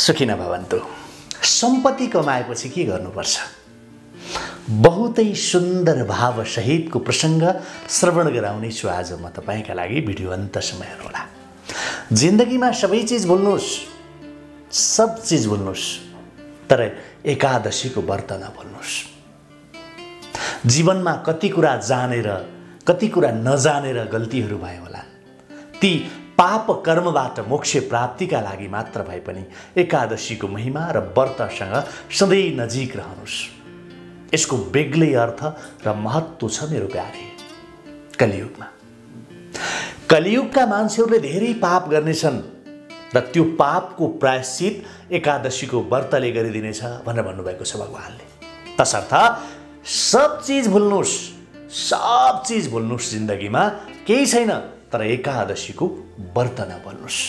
सुखी नभवन्तु। सम्पत्ति कमाएपछि के गर्नुपर्छ? बहुतै सुन्दर भाव सहितको प्रसङ्ग श्रवण गराउने छु आज म तपाईँका लागि। भिडियो अन्तसम्म हेर्नुहोला। जिन्दगीमा सबै चिज भुल्नुहोस्, सब चिज भुल्नुहोस्, तर एकादशीको व्रत नभुल्नुहोस्। जीवनमा कति कुरा जानेर कति कुरा नजानेर गल्तीहरू भयो होला। ती पाप कर्मबाट मोक्ष प्राप्तिका लागि मात्र भए पनि एकादशीको महिमा र व्रतसँग सधैँ नजिक रहनुहोस्। यसको बेग्लै अर्थ र महत्त्व छ मेरो प्यारे। कलियुगमा कलियुगका मान्छेहरूले धेरै पाप गर्नेछन् र त्यो पापको प्रायश्चित एकादशीको व्रतले गरिदिनेछ भनेर भन्नुभएको छ भगवानले। तसर्थ सब चिज भुल्नुहोस्, सब चिज भुल्नुहोस्। जिन्दगीमा केही छैन, तर एकादशीको व्रत नभुल्नुहोस्।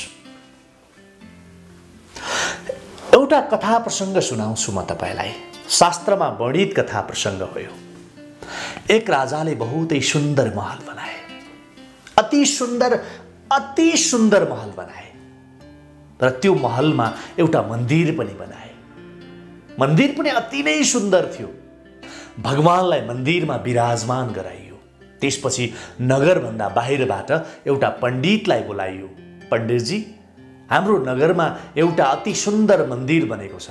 एउटा कथा प्रसङ्ग सुनाउँछु म तपाईँलाई। शास्त्रमा वर्णित कथा प्रसङ्ग हो यो। एक राजाले बहुतै सुन्दर महल बनाए। अति सुन्दर महल बनाए र त्यो महलमा एउटा मन्दिर पनि बनाए। मन्दिर पनि अति नै सुन्दर थियो। भगवानलाई मन्दिरमा विराजमान गराइयो। त्यसपछि नगरभन्दा बाहिरबाट एउटा पण्डितलाई बोलाइयो। पण्डितजी, हाम्रो नगरमा एउटा अति सुन्दर मन्दिर बनेको छ,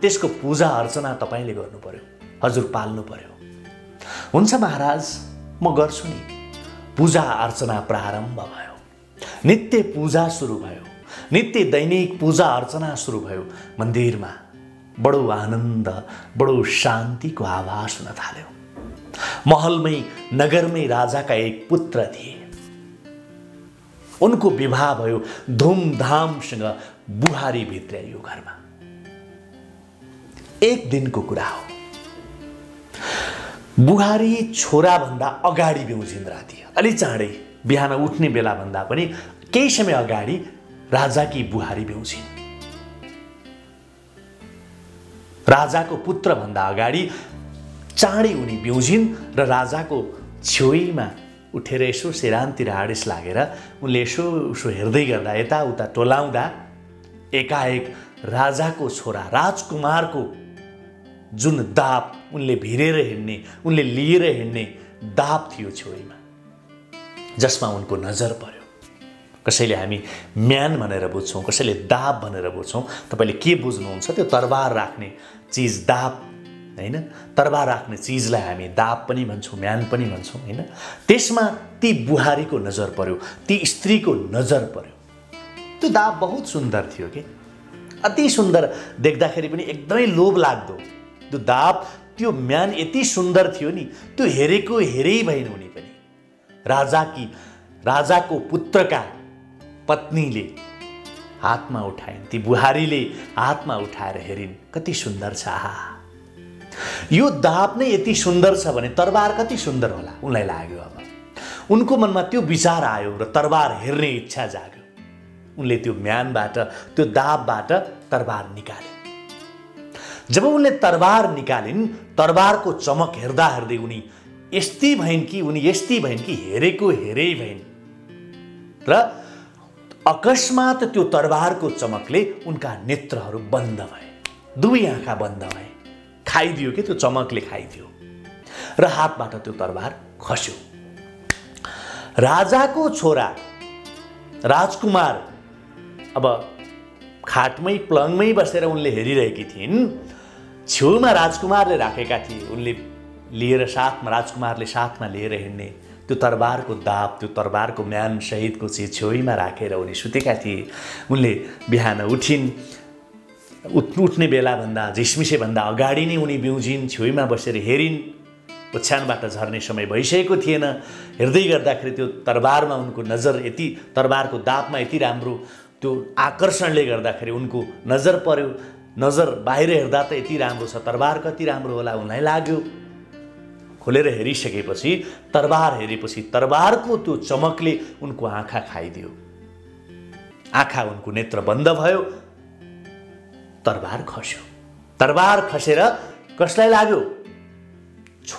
त्यसको पूजा अर्चना तपाईँले गर्नु पर्यो, हजुर पाल्नु पर्यो। हुन्छ महाराज, म गर्छु नि। पूजा अर्चना प्रारम्भ भयो। नित्य पूजा सुरु भयो। नित्य दैनिक पूजा अर्चना सुरु भयो। मन्दिरमा बडो आनन्द, बडो शान्तिको आभास हुन थाल्यो। महलमै नगरमै राजाका एक पुत्र थिए। उनको विवाह भयो। धुमधामसँग बुहारी भित्र्याइयो घरमा। एक दिनको कुरा हो। बुहारी छोराभन्दा अगाडि बेहुजिन् राति। अलि चाँडै बिहान उठ्ने बेला भन्दा पनि केही समय अगाडि राजाकी बुहारी बेहुजिन्। राजाको पुत्रभन्दा अगाडि चाँडै उनी बेहुजिन् र राजाको छेउमा उठेर यसो सेरानतिर आडेस लागेर उनले यसो हेर्दै गर्दा यताउता टोलाउँदा एकाएक राजाको छोरा राजकुमारको जुन दाप उनले भिरेर हिँड्ने, उनले लिएर हिँड्ने दाप थियो छेउमा, जसमा उनको नजर पर्यो। कसैले हामी म्यान भनेर बुझ्छौँ, कसैले दाप भनेर बुझ्छौँ। तपाईँले के बुझ्नुहुन्छ? त्यो तरबार राख्ने चिज दाप, होइन? तरबार राख्ने चिजलाई हामी दाप पनि भन्छौँ, म्यान पनि भन्छौँ, होइन? त्यसमा ती बुहारीको नजर पर्यो, ती स्त्रीको नजर पर्यो। त्यो दाप बहुत सुन्दर थियो कि, अति सुन्दर, देख्दाखेरि पनि एकदमै लोभ लाग्दो। त्यो दाप, त्यो म्यान यति सुन्दर थियो नि, त्यो हेरेको हेरै भएन उनी पनि। राजाको पुत्रका पत्नीले हातमा उठाइन्, ती बुहारीले हातमा उठाएर हेरिन्, कति सुन्दर छ। आहा, यो दाप नै यति सुन्दर छ भने तरबार कति सुन्दर होला, उनलाई लाग्यो। अब उनको मनमा त्यो विचार आयो र तरबार हेर्ने इच्छा जाग्यो। उनले त्यो म्यानबाट, त्यो दापबाट तरबार निकाले। जब उनले तरबार निकालिन्, तरबारको चमक हेर्दा हेर्दै उनी यस्ती भइन् कि हेरेको हेरै भइन् र अकस्मात त्यो तरबारको चमकले उनका नेत्रहरू बन्द भए। दुवै आँखा बन्द भए। खाइदियो कि त्यो चमकले खाइदियो र हातबाट त्यो तरबार खस्यो। राजाको छोरा राजकुमार अब खाटमै प्लङमै बसेर उनले हेरिरहेकी थिइन्। छेउमा राजकुमारले राखेका थिए। उनले लिएर साथमा, राजकुमारले साथमा लिएर हिँड्ने त्यो तरबारको दाप, त्यो तरबारको म्यान सहितको चिज छेउमा राखेर उनी सुतेका थिए। उनले बिहान उठ्ने बेलाभन्दा, झिसमिसेभन्दा अगाडि नै उनी बेहुजिन्, छेउमा बसेर हेरिन्। ओछ्यानबाट झर्ने समय भइसकेको थिएन। हेर्दै गर्दाखेरि त्यो तरबारमा उनको नजर यति, तरबारको दापमा यति राम्रो, त्यो आकर्षणले गर्दाखेरि उनको नजर पर्यो। नजर बाहिर हेर्दा त यति राम्रो छ, तरबार कति राम्रो होला उनलाई लाग्यो। खोलेर हेरिसकेपछि, तरबार हेरेपछि तरबारको त्यो चमकले उनको आँखा खाइदियो। आँखा, उनको नेत्र बन्द भयो। तरबार खस्यो। तरबार खसेर कसलाई लाग्यो?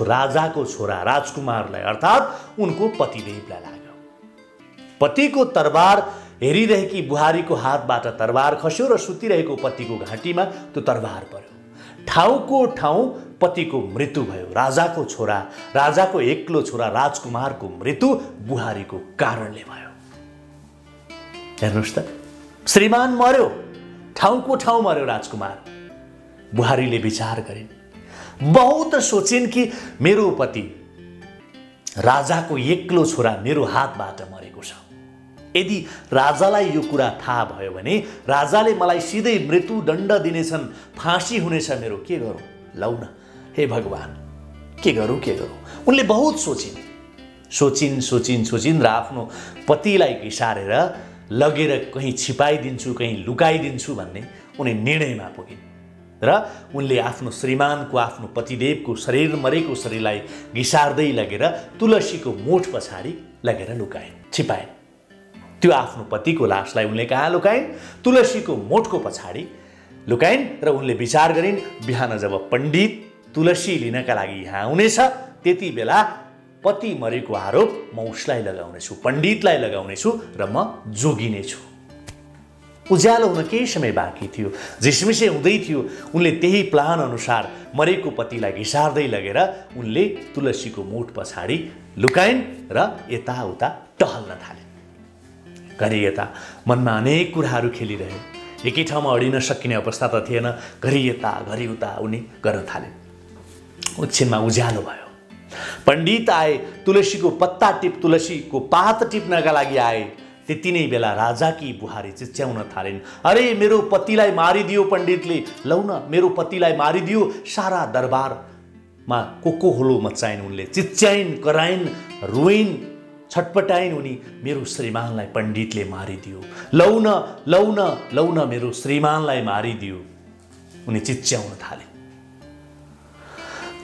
राजाको छोरा राजकुमारलाई, अर्थात् उनको पतिदेवलाई लाग्यो। पतिको तरबार हेरिरहेकी बुहारीको हातबाट तरबार खस्यो र सुतिरहेको पतिको घाँटीमा त्यो तरबार पर्यो। ठाउँको ठाउँ पतिको मृत्यु भयो। राजाको छोरा, राजाको एक्लो छोरा राजकुमारको मृत्यु बुहारीको कारणले भयो। हेर्नुहोस् त, श्रीमान मर्यो, ठाउँको ठाउँ मर्यो राजकुमार। बुहारीले विचार गरिन्, बहुत सोचिन् कि मेरो पति राजाको एक्लो छोरा मेरो हातबाट मरेको छ। यदि राजालाई यो कुरा थाहा भयो भने राजाले मलाई सिधै मृत्युदण्ड दिनेछन्, फाँसी हुनेछ मेरो। के गरौँ? लौ न, हे भगवान, के गरौँ के गरौँ? उनले बहुत सोचिन् र आफ्नो पतिलाई घिसारेर लगेर कहीँ छिपाइदिन्छु, कहीँ लुकाइदिन्छु भन्ने उनी निर्णयमा पुगिन् र उनले आफ्नो श्रीमानको, आफ्नो पतिदेवको शरीर, मरेको शरीरलाई घिसार्दै लगेर तुलसीको मोठ पछाडि लगेर लुकाइन्, छिपाइन्। त्यो आफ्नो पतिको लासलाई उनले कहाँ लुकाइन्? तुलसीको मोठको पछाडि लुकाइन् र उनले विचार गरिन्, बिहान जब पण्डित तुलसी लिनका लागि यहाँ आउनेछ त्यति बेला पति मरेको आरोप म उसलाई लगाउनेछु, पण्डितलाई लगाउनेछु र म जोगिनेछु। उज्यालो हुन केही समय बाँकी थियो, झिसमिसे हुँदै थियो। उनले त्यही प्लान अनुसार मरेको पतिलाई घिसार्दै लगेर उनले तुलसीको मोठ पछाडि लुकाइन् र यताउता टहल्न थालिन्। घरि यता मनमा अनेक कुराहरू खेलिरह्यो। एकै ठाउँमा अडिन सकिने अवस्था त थिएन। घरि यता घरि उता उनी गर्न थालिन्। एकछिनमा उज्यालो भयो। पण्डित आए, तुलसीको पात टिप्नका लागि आए। त्यति नै बेला राजाकी बुहारी चिच्याउन थालिन्, अरे मेरो पतिलाई मारिदियो पण्डितले, लौ न मेरो पतिलाई मारिदियो। सारा दरबारमा कोकोहोलो मचाइन् उनले, चिच्याइन्, कराइन्, रोइन्, छटपटाइन् उनी, मेरो श्रीमानलाई पण्डितले मारिदियो, लौ न लौ न लौ न मेरो श्रीमानलाई मारिदियो। उनी चिच्याउन थाले।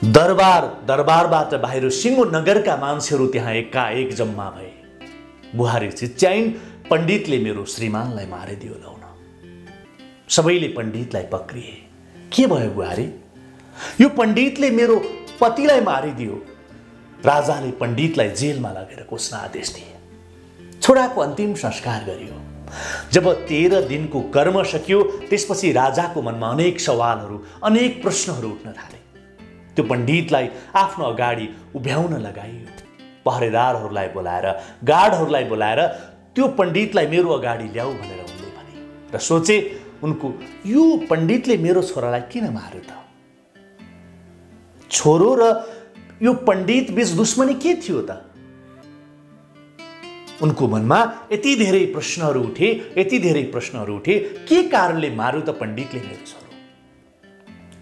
दरबारबाट बाहिर सिंहो नगरका मान्छेहरू त्यहाँ एकाएक जम्मा भए। बुहारी चिच्याइन्, पण्डितले मेरो श्रीमानलाई मारिदियो, लौ न। सबैले पण्डितलाई पक्रिए। के भयो बुहारी? यो पण्डितले मेरो पतिलाई मारिदियो। राजाले पण्डितलाई जेलमा लगेर कोस्न आदेश दिए। छोराको अन्तिम संस्कार गरियो। जब 13 दिनको कर्म सकियो त्यसपछि राजाको मनमा अनेक सवालहरू, अनेक प्रश्नहरू उठ्न थाले। त्यो पण्डितलाई आफ्नो अगाडि उभ्याउन लगाइयो। पहरेदारहरूलाई बोलाएर, गार्डहरूलाई बोलाएर त्यो पण्डितलाई मेरो अगाडि ल्याऊ भनेर उनले भने र सोचे उनको, यो पण्डितले मेरो छोरालाई किन मार्यो त? छोरो र यो पण्डित बीच दुश्मनी के थियो त? उनको मनमा यति धेरै प्रश्नहरू उठे, के कारणले मार्यो त पण्डितले मेरो छोरो?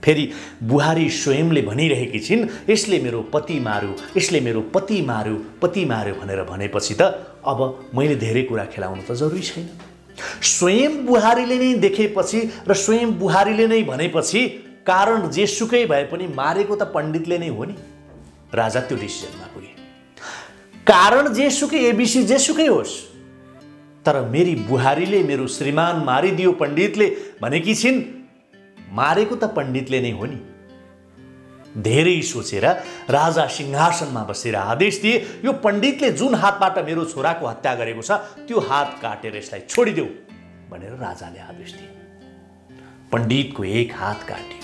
फेरि बुहारी स्वयंले भनिरहेकी छिन्, यसले मेरो पति मार्यो भनेर भनेपछि त अब मैले धेरै कुरा खेलाउनु त जरुरी छैन। स्वयं बुहारीले नै देखेपछि र स्वयं बुहारीले नै भनेपछि कारण जेसुकै भए पनि मारेको त पण्डितले नै हो नि। राजा त्यो डिसिजनमा पुगे। कारण जेसुकै, एबिसी जेसुकै होस्, तर मेरी बुहारीले मेरो श्रीमान मारिदियो पण्डितले भनेकी छिन्, मारेको त पण्डितले नै हो नि। धेरै सोचेर राजा सिंहासनमा बसेर आदेश दिए, यो पण्डितले जुन हातबाट मेरो छोराको हत्या गरेको छ त्यो हात काटेर यसलाई छोडिदेऊ भनेर राजाले आदेश दिए। पण्डितको एक हात काटियो।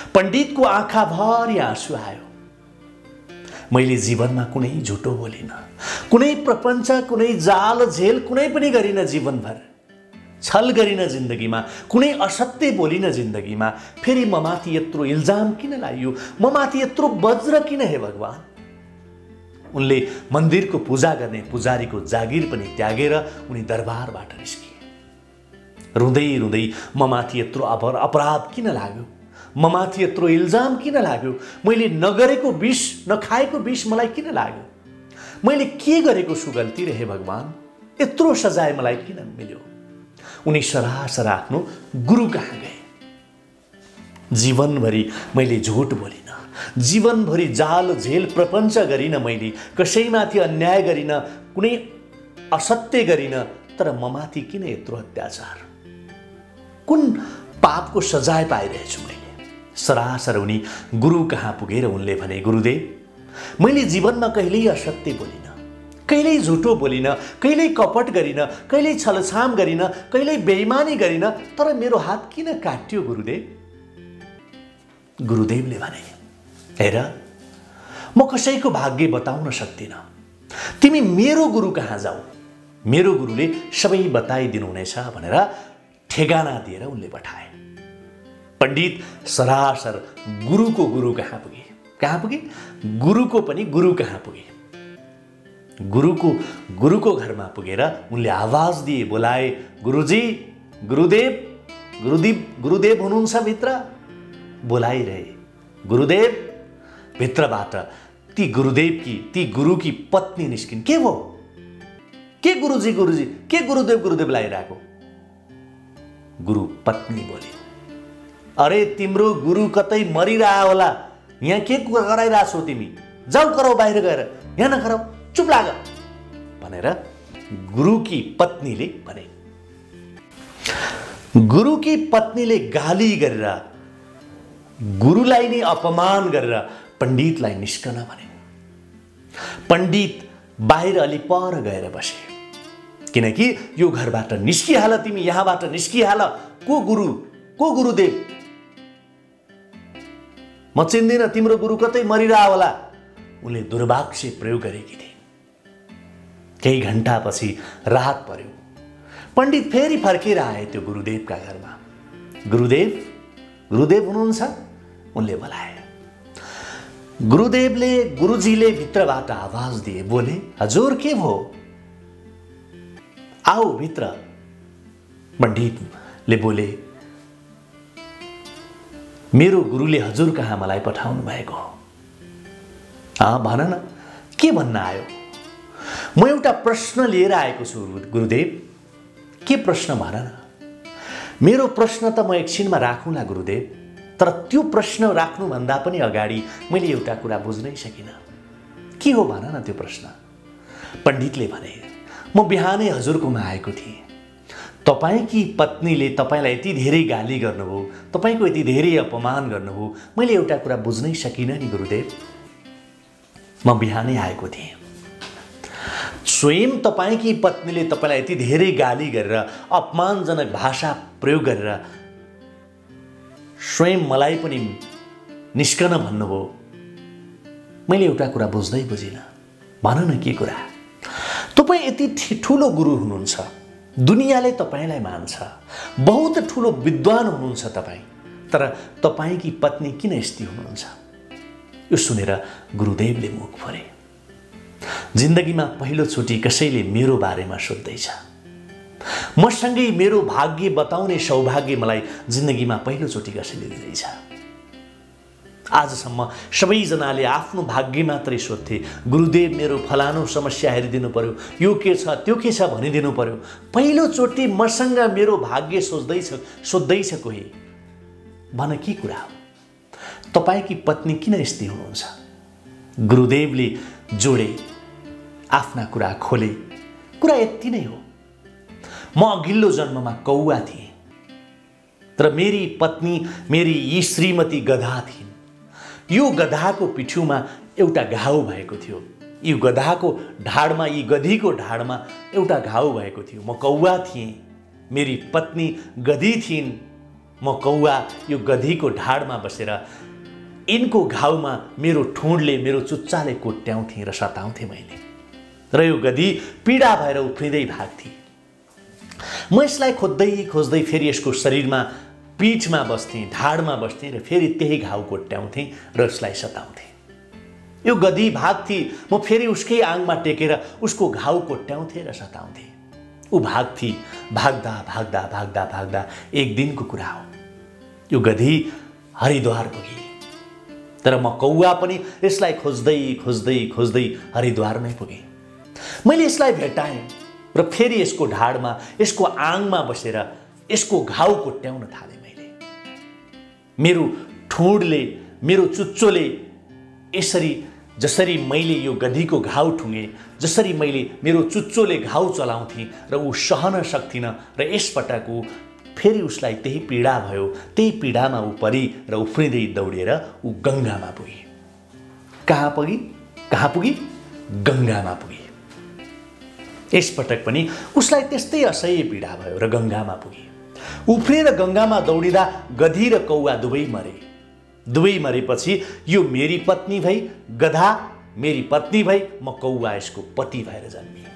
पण्डितको आँखाभरि आँसु आयो। मैले जीवनमा कुनै झुटो बोलिन, कुनै प्रपञ्च, कुनै जाल झेल कुनै पनि गरिन। जीवनभर छल गरिन जिन्दगीमा, कुनै असत्य बोलिन जिन्दगीमा। फेरि ममाथि यत्रो इल्जाम किन लाइयो? ममाथि यत्रो वज्र किन हे भगवान? उनले मन्दिरको पूजा गर्ने पुजारीको जागिर पनि त्यागेर उनी दरबारबाट निस्किए। रुँदै रुँदै ममाथि यत्रो अपराध किन लाग्यो? ममाथि यत्रो इल्जाम किन लाग्यो? मैले नगरेको विष, नखाएको विष मलाई किन लाग्यो? मैले के गरेको छु गल्ती रे हे भगवान? यत्रो सजाय मलाई किन मिल्यो? उनी सरासर आफ्नो गुरु कहाँ गए। जीवनभरि मैले झुट बोलिन, जीवनभरि जाल झेल प्रपञ्च गरिन, मैले कसैमाथि अन्याय गरिन, कुनै असत्य गरिन, तर ममाथि किन यत्रो अत्याचार? कुन पापको सजाय पाइरहेछु मैले? सरासर उनी गुरु कहाँ पुगेर उनले भने, गुरुदेव, मैले जीवनमा कहिल्यै असत्य बोलिन, कहिल्यै झुटो बोलिन, कहिल्यै कपट गरिन, कहिल्यै छलछाम गरिन, कहिल्यै बेइमानी गरिन, तर मेरो हात किन काट्यो गुरुदेव? गुरुदेवले भने, हेर, म कसैको भाग्य बताउन सक्दिनँ। तिमी मेरो गुरु कहाँ जाऊ, मेरो गुरुले सबै बताइदिनुहुनेछ भनेर ठेगाना दिएर उनले पठाए। पण्डित सरासर गुरुको गुरु कहाँ पुगे। कहाँ पुगे? गुरुको पनि गुरु कहाँ पुगे। गुरुको घरमा पुगेर उनले आवाज दिए, बोलाए, गुरुजी, गुरुदेव, गुरुदेव हुनुहुन्छ भित्र? बोलाइरहे, गुरुदेव। भित्रबाट ती गुरुकी पत्नी निस्किन्। के भो? के गुरुजी, के गुरुदेव लागिरहेको? गुरु पत्नी बोली, अरे तिम्रो गुरु कतै मरिरह होला, यहाँ के गराइरहेछौ तिमी? जाऊ कराऊ बाहिर गएर, यहाँ नगराऊ, चुप लाग भनेर गुरुकी पत्नीले भने। गुरुकी पत्नीले गाली गरेर, गुरुलाई नै अपमान गरेर पण्डितलाई निस्कन भने। पण्डित बाहिर अलि पर गएर बसे, किनकि यो घरबाट निस्किहाल, तिमी यहाँबाट निस्किहाल। को गुरु, को गुरुदेव? म चिन्दिनँ, तिम्रो गुरु कतै मरिरह होला। उनले दुर्वाक्य प्रयोग गरेकी थिए। केही घण्टापछि रात पर्यो। पण्डित फेरि फर्केर आए त्यो गुरुदेवका घरमा। गुरुदेव हुनुहुन्छ? उनले बोलाए। गुरुजीले भित्रबाट आवाज दिए, बोले, हजुर के भो? आओ भित्र। पण्डितले बोले, मेरो गुरुले हजुर कहाँ मलाई पठाउनु भएको हो। भन न, के भन्न आयो? म एउटा प्रश्न लिएर आएको छु गुरुदेव। के प्रश्न भन न? मेरो प्रश्न त म एकछिनमा राखुँला गुरुदेव, तर त्यो प्रश्न राख्नुभन्दा पनि अगाडि मैले एउटा कुरा बुझ्नै सकिनँ। के हो भन न त्यो प्रश्न? पण्डितले भने, म बिहानै हजुरकोमा आएको थिएँ। तपाईँकी पत्नीले तपाईँलाई यति धेरै गाली गर्नुभयो, तपाईँको यति धेरै अपमान गर्नुभयो, मैले एउटा कुरा बुझ्नै सकिनँ नि गुरुदेव। म बिहानै आएको थिएँ। स्वयं तपाईँकी पत्नीले तपाईँलाई यति धेरै गाली गरेर, अपमानजनक भाषा प्रयोग गरेर स्वयं मलाई पनि निस्कन भन्नुभयो। मैले एउटा कुरा बुझ्दै बुझिनँ। भन न के कुरा? तपाईँ यति ठुलो गुरु हुनुहुन्छ, दुनियाँले तपाईँलाई मान्छ, बहुत ठुलो विद्वान हुनुहुन्छ तपाईँ, तर तपाईँकी पत्नी किन यस्ती हुनुहुन्छ? यो सुनेर गुरुदेवले मुख फोरे। जिन्दगीमा पहिलोचोटि कसैले मेरो बारेमा सोध्दैछ। मसँगै मेरो भाग्य बताउने सौभाग्य मलाई जिन्दगीमा पहिलोचोटि कसैले दिँदैछ। आजसम्म सबैजनाले आफ्नो भाग्य मात्रै सोध्थे। गुरुदेव, मेरो फलानु समस्या हेरिदिनु पर्यो, यो के छ त्यो के छ भनिदिनु पर्यो। पहिलोचोटि मसँग मेरो भाग्य सोध्दैछ कोही। भन के कुरा हो? तपाईँकी पत्नी किन यस्ती हुनुहुन्छ? गुरुदेवले जोडे, आफ्ना कुरा खोले। कुरा यति नै हो, म अघिल्लो जन्ममा कौवा थिएँ, तर मेरी पत्नी, मेरी यी श्रीमती गधा थिइन्। यो गधाको पिठ्युमा एउटा घाउ भएको थियो। यो गधाको ढाडमा, यी गधीको ढाडमा एउटा घाउ भएको थियो। म कौवा थिएँ, मेरी पत्नी गधी थिइन्। म कौवा यो गधीको ढाडमा बसेर यिनको घाउमा मेरो ठुँडले, मेरो चुच्चाले कोट्याउँथेँ र सताउँथेँ मैले। र यो गधी पीडा भएर उफ्रिँदै भाग्थे। म यसलाई खोज्दै फेरि यसको शरीरमा, पीठमा बस्थेँ, ढाडमा बस्थेँ र फेरि त्यही घाउ कोट्याउँथेँ र उसलाई सताउँथेँ। यो गधी भाग्थी, म फेरि उसकै आङमा टेकेर उसको घाउ कोट्याउँथेँ र सताउँथेँ। ऊ भाग्थी। भाग्दा एक दिनको कुरा हो, यो गधी हरिद्वार पुगी। तर म कौवा पनि यसलाई खोज्दै हरिद्वारमै पुगेँ। मैले यसलाई भेटाएँ र फेरि यसको ढाडमा, यसको आङमा बसेर यसको घाउ कोट्याउन थालेँ मैले। मेरो ठुँडले, मेरो चुच्चोले जसरी मैले यो गधीको घाउ ठुँगेँ, जसरी मैले मेरो चुच्चोले घाउ चलाउँथेँ र ऊ सहन सक्थिनँ, र यसपटक ऊ फेरि उसलाई त्यही पीडा भयो। त्यही पीडामा ऊ परी र उफ्रिँदै दौडेर ऊ गङ्गामा पुगी। कहाँ पुगी? गङ्गामा पुगी। यसपटक पनि उसलाई त्यस्तै असह्य पीडा भयो र गङ्गामा पुगे। उफ्रेर गङ्गामा दौडिँदा गधी र कौवा दुवै मरे। दुवै मरेपछि यो मेरी पत्नी भई गधा, मेरी पत्नी भई म कौवा यसको पति भएर जन्मिए।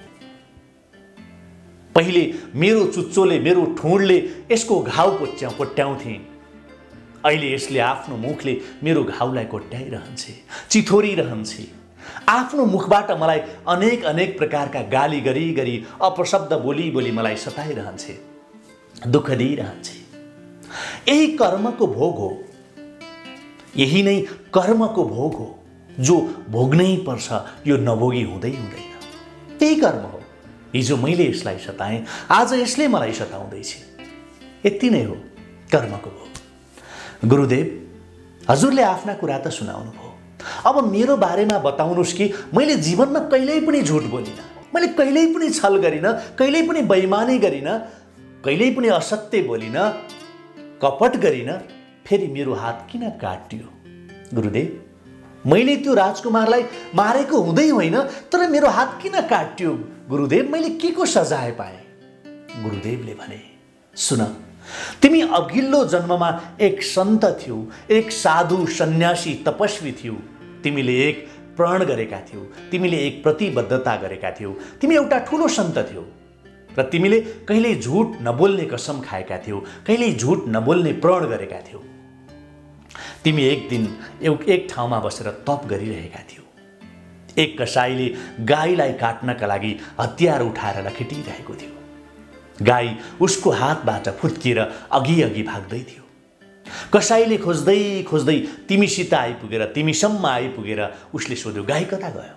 पहिले मेरो चुच्चोले, मेरो ठोडले यसको घाउ कोट्याउँथे, अहिले यसले आफ्नो मुखले मेरो घाउलाई कोट्याइरहन्छे, चिथोरिरहन्छे। आफ्नो मुखबाट मलाई अनेक अनेक प्रकारका गाली गरी गरी, अपशब्द बोली बोली मलाई सताइरहन्छे, दुःख दिइरहन्छे। यही कर्मको भोग हो, यही नै कर्मको भोग हो, जो भोग्नै पर्छ, यो नभोगी हुँदै हुँदैन। त्यही कर्म हो। हिजो मैले यसलाई सताएँ, आज यसले मलाई सताउँदैछ। यति नै हो कर्मको भोग। गुरुदेव, हजुरले आफ्ना कुरा त सुनाउनु भयो, अब मेरो बारेमा बताउनुहोस् कि मैले जीवनमा कहिल्यै पनि झुट बोलिनँ, मैले कहिल्यै पनि छल गरिनँ, कहिल्यै पनि बेइमानी गरिनँ, कहिल्यै पनि असत्य बोलिनँ, कपट गरिनँ, फेरि मेरो हात किन काटियो? गुरुदेव, मैले त्यो राजकुमारलाई मारेको हुँदै होइन, तर मेरो हात किन काटियो? गुरुदेव, मैले के को सजाय पाएँ? गुरुदेवले भने, सुन, तिमी अघिल्लो जन्ममा एक सन्त थियौ, एक साधु सन्यासी तपस्वी थियौ। तिमीले एक प्रण गरेका थियौ, तिमीले एक प्रतिबद्धता गरेका थियौ, तिमी एउटा ठुलो सन्त थियौ र तिमीले कहिल्यै झुट नबोल्ने कसम खाएका थियौ, कहिल्यै झुट नबोल्ने प्रण गरेका थियौ। तिमी एक दिन एक ठाउँमा बसेर तप गरिरहेका थियौ। एक कसाईले गाईलाई काट्नका लागि हतियार उठाएर लखेटिरहेको थियो। गाई उसको हातबाट फुत्किएर अघि अघि भाग्दै थियो। कसाईले खोज्दै खोज्दै तिमीसित आइपुगेर, तिमीसम्म आइपुगेर उसले सोध्यो, गाई कता गयो?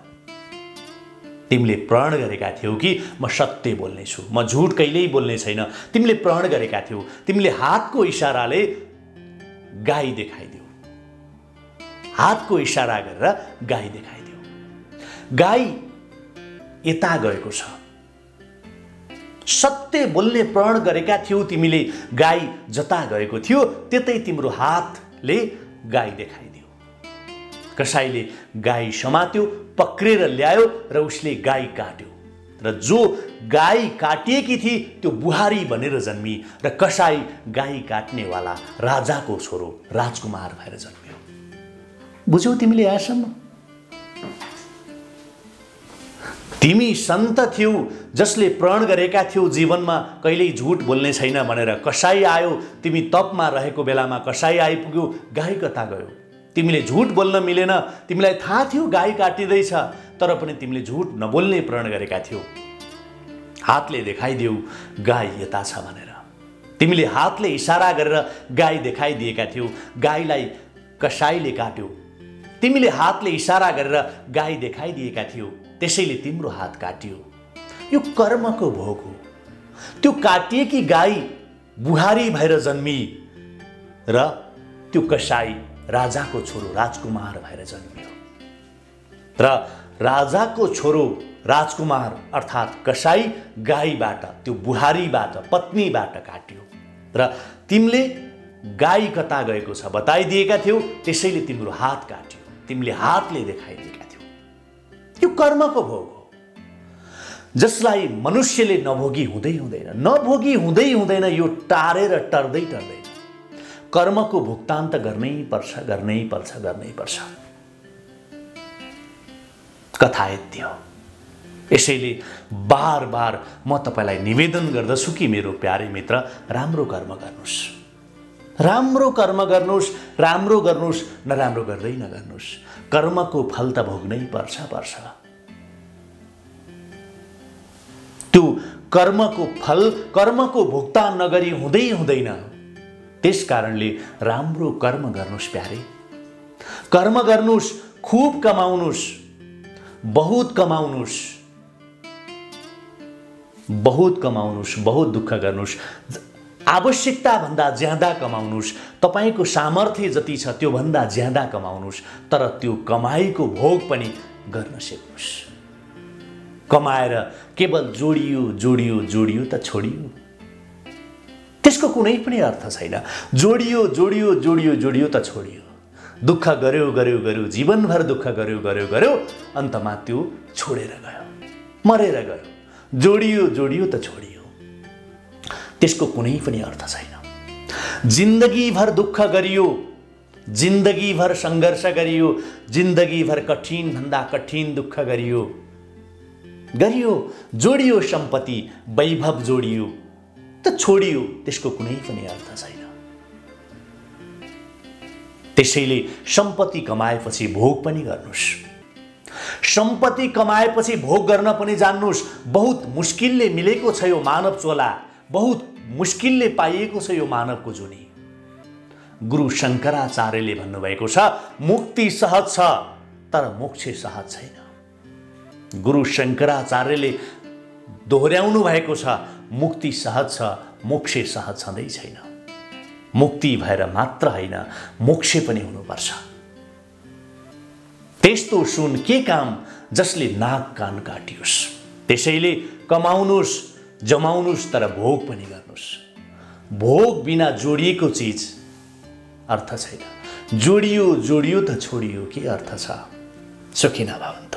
तिमीले प्रण गरेका थियौ कि म सत्य बोल्नेछु, म झुट कहिल्यै बोल्ने छैन। तिमीले प्रण गरेका थियौ, तिमीले हातको इशाराले गाई देखाइदियो, हातको इशारा गरेर गाई देखाइदियो। गाई यता गएको छ। सत्य बोल्ने प्रण गरेका थियौ तिमीले, गाई जता गएको थियो त्यतै तिम्रो हातले गाई देखाइदियो। कसाईले गाई समात्यो, पक्रेर ल्यायो र उसले गाई काट्यो र जो गाई काटिएकी थिए त्यो बुहारी बनेर जन्मी र कसाई गाई काट्नेवाला राजाको छोरो राजकुमार भएर जन्मियो। बुझ्यौ तिमीले यहाँसम्म? तिमी सन्त थियौ जसले प्रण गरेका थियौ जीवनमा कहिल्यै झुट बोल्ने छैन भनेर। कसाई आयो, तिमी तपमा रहेको बेलामा कसाई आइपुग्यो, गाई कता गयो? तिमीले झुट बोल्न मिलेन, तिमीलाई थाहा थियो गाई काटिँदैछ, तर पनि तिमीले झुट नबोल्ने प्रण गरेका थियौ। हातले देखाइदेऊ गाई यता छ भनेर। तिमीले हातले इशारा गरेर गाई देखाइदिएका थियौ, गाईलाई कसाईले काट्यो। तिमीले हातले इशारा गरेर गाई देखाइदिएका थियौ, त्यसैले तिम्रो हात काटियो। यो कर्मको भोग हो। त्यो काटिएकी गाई बुहारी भएर जन्मी र त्यो कसाई राजाको छोरो राजकुमार भएर जन्मियो र राजाको छोरो राजकुमार अर्थात् कसाई गाईबाट, त्यो बुहारीबाट, पत्नीबाट काट्यो र तिमीले गाई कता गएको छ बताइदिएका थियौ, त्यसैले तिम्रो हात काट्यो, तिमीले हातले देखाइदिएका थियौ। यो कर्मको भोग हो जसलाई मनुष्यले नभोगी हुँदै हुँदैन, नभोगी हुँदै हुँदैन, यो टारेर टर्दै टर्दैन। कर्मको भुक्तान त गर्नै पर्छ, गर्नै पर्छ, गर्नै पर्छ। कथा यति हो। यसैले बार बार म तपाईलाई निवेदन गर्दछु कि मेरो प्यारे मित्र, राम्रो कर्म गर्नुस्, राम्रो कर्म गर्नुस्, राम्रो गर्नुस्, नराम्रो गर्दै नगर्नुस्। कर्मको फल त भोग्नै पर्छ पर्छ। त्यो कर्मको फल, कर्मको भुक्तान नगरी हुँदै हुँदैन। त्यस कारणले राम्रो कर्म गर्नुस् प्यारे, कर्म गर्नुस्, खूब कमाउनुस्, बहुत कमाउनुस्, बहुत कमाउनुस्, बहुत दुःख गर्नुस्, आवश्यकता भन्दा ज्यादा कमाउनुस्, तपाईको सामर्थ्य जति छ त्यो भन्दा ज्यादा कमाउनुस्, तर त्यो कमाईको भोग पनि गर्न सिक्नुस्। कमाएर केवल जोडियो जोडियो जोडियो त छोडियो, त्यसको कुनै पनि अर्थ छैन। जोडियो जोडियो जोडियो जोडियो त छोडियो। दुःख गर्यो गर्यो गर्यो, जीवनभर दुःख गर्यो गर्यो गर्यो, अन्तमा त्यो छोडेर गयो, मरेर गयो। जोडियो जोडियो त छोडियो, त्यसको कुनै पनि अर्थ छैन। जिन्दगीभर दुःख गरियो, जिन्दगीभर सङ्घर्ष गरियो, जिन्दगीभर कठिन भन्दा कठिन दुःख गरियो, जोडियो सम्पत्ति वैभव जोडियो त छोडियो, त्यसको कुनै पनि अर्थ छैन। त्यसैले सम्पत्ति कमाएपछि भोग पनि गर्नुस्, सम्पत्ति कमाएपछि भोग गर्न पनि जान्नुस्। बहुत मुस्किलले मिलेको छ यो मानव चोला, बहुत मुस्किलले पाइएको छ यो मानवको जुनी। गुरु शङ्कराचार्यले भन्नुभएको छ मुक्ति सहज छ तर मोक्ष सहज छैन। गुरु शङ्कराचार्यले दोहोर्याउनु भएको छ मुक्ति सहज छ, मोक्ष सहज छँदै छैन। मुक्ति भएर मात्र होइन, मोक्ष पनि हुनुपर्छ। त्यस्तो सुन के काम जसले नाक कान काटियोस्। त्यसैले कमाउनुस्, जमाउनुस्, तर भोग पनि गर्नुस्। भोग बिना जोडिएको चिज अर्थ छैन। जोडियो जोडियो त छोडियो के अर्थ छ। सुखी नभउन्।